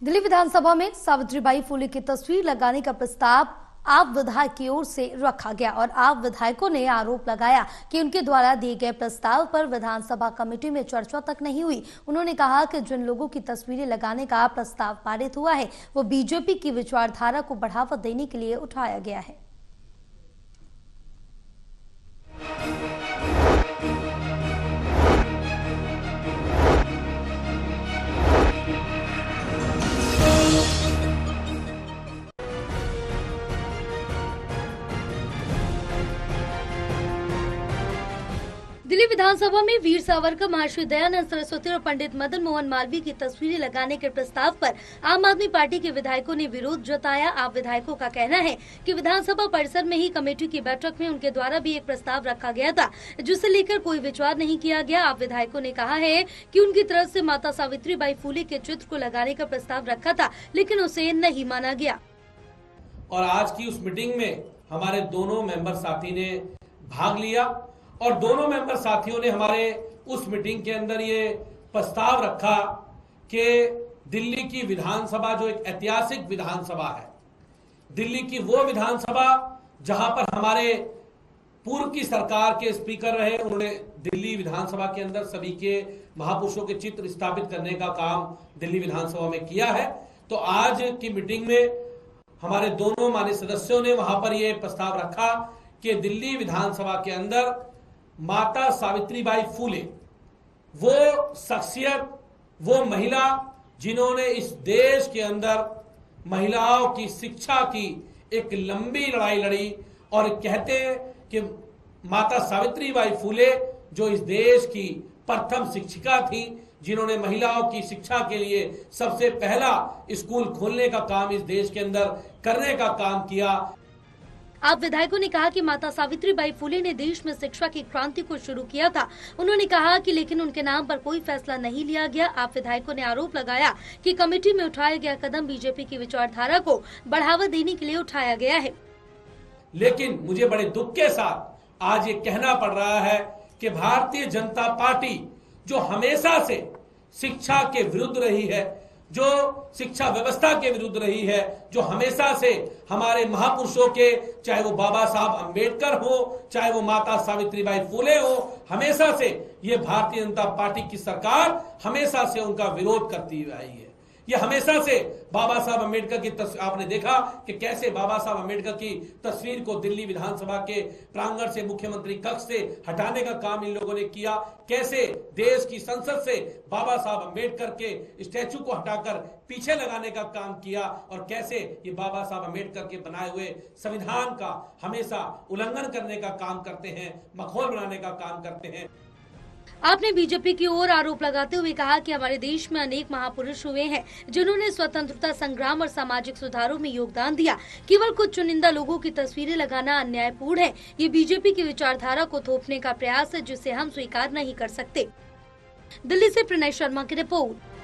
दिल्ली विधानसभा में सावित्रीबाई फुले की तस्वीर लगाने का प्रस्ताव आप विधायक की ओर से रखा गया और आप विधायकों ने आरोप लगाया कि उनके द्वारा दिए गए प्रस्ताव पर विधानसभा कमेटी में चर्चा तक नहीं हुई। उन्होंने कहा कि जिन लोगों की तस्वीरें लगाने का प्रस्ताव पारित हुआ है वो बीजेपी की विचारधारा को बढ़ावा देने के लिए उठाया गया है। दिल्ली विधानसभा में वीर सावरकर, महर्षि दयानंद सरस्वती और पंडित मदन मोहन मालवीय की तस्वीरें लगाने के प्रस्ताव पर आम आदमी पार्टी के विधायकों ने विरोध जताया। आप विधायकों का कहना है कि विधानसभा परिसर में ही कमेटी की बैठक में उनके द्वारा भी एक प्रस्ताव रखा गया था, जिसे लेकर कोई विचार नहीं किया गया। आप विधायकों ने कहा है कि उनकी तरफ से माता सावित्रीबाई फुले के चित्र को लगाने का प्रस्ताव रखा था, लेकिन उसे नहीं माना गया। और आज की उस मीटिंग में हमारे दोनों मेंबर साथी ने भाग लिया और दोनों मेंबर साथियों ने हमारे उस मीटिंग के अंदर ये प्रस्ताव रखा कि दिल्ली की विधानसभा जो एक ऐतिहासिक विधानसभा है, दिल्ली की वो विधानसभा जहां पर हमारे पूर्व की सरकार के स्पीकर रहे, उन्होंने दिल्ली विधानसभा के अंदर सभी के महापुरुषों के चित्र स्थापित करने का काम दिल्ली विधानसभा में किया है। तो आज की मीटिंग में हमारे दोनों माननीय सदस्यों ने वहां पर यह प्रस्ताव रखा कि दिल्ली विधानसभा के अंदर माता सावित्रीबाई फुले वो शख्सियत, वो महिला जिन्होंने इस देश के अंदर महिलाओं की शिक्षा की एक लंबी लड़ाई लड़ी, और कहते हैं कि माता सावित्रीबाई फुले जो इस देश की प्रथम शिक्षिका थी, जिन्होंने महिलाओं की शिक्षा के लिए सबसे पहला स्कूल खोलने का काम इस देश के अंदर करने का काम किया। आप विधायकों ने कहा कि माता सावित्रीबाई फुले ने देश में शिक्षा की क्रांति को शुरू किया था। उन्होंने कहा कि लेकिन उनके नाम पर कोई फैसला नहीं लिया गया। आप विधायकों ने आरोप लगाया कि कमेटी में उठाया गया कदम बीजेपी की विचारधारा को बढ़ावा देने के लिए उठाया गया है। लेकिन मुझे बड़े दुख के साथ आज ये कहना पड़ रहा है कि भारतीय जनता पार्टी जो हमेशा से शिक्षा के विरुद्ध रही है, जो शिक्षा व्यवस्था के विरुद्ध रही है, जो हमेशा से हमारे महापुरुषों के, चाहे वो बाबा साहब अंबेडकर हो, चाहे वो माता सावित्रीबाई फुले हो, हमेशा से ये भारतीय जनता पार्टी की सरकार हमेशा से उनका विरोध करती हुई आई है। ये हमेशा से बाबा साहब अंबेडकर की तस्वीर, आपने देखा कि कैसे बाबा साहब अंबेडकर की तस्वीर को दिल्ली विधानसभा के प्रांगण से, मुख्यमंत्री कक्ष से हटाने का काम इन लोगों ने किया, कैसे देश की संसद से बाबा साहब अंबेडकर के स्टैचू को हटाकर पीछे लगाने का काम किया, और कैसे ये बाबा साहब अंबेडकर के बनाए हुए संविधान का हमेशा उल्लंघन करने का काम करते हैं, मखौल बनाने का काम करते हैं। आपने बीजेपी की ओर आरोप लगाते हुए कहा कि हमारे देश में अनेक महापुरुष हुए हैं जिन्होंने स्वतंत्रता संग्राम और सामाजिक सुधारों में योगदान दिया। केवल कुछ चुनिंदा लोगों की तस्वीरें लगाना अन्यायपूर्ण है। ये बीजेपी की विचारधारा को थोपने का प्रयास है, जिसे हम स्वीकार नहीं कर सकते। दिल्ली से प्रणय शर्मा की रिपोर्ट।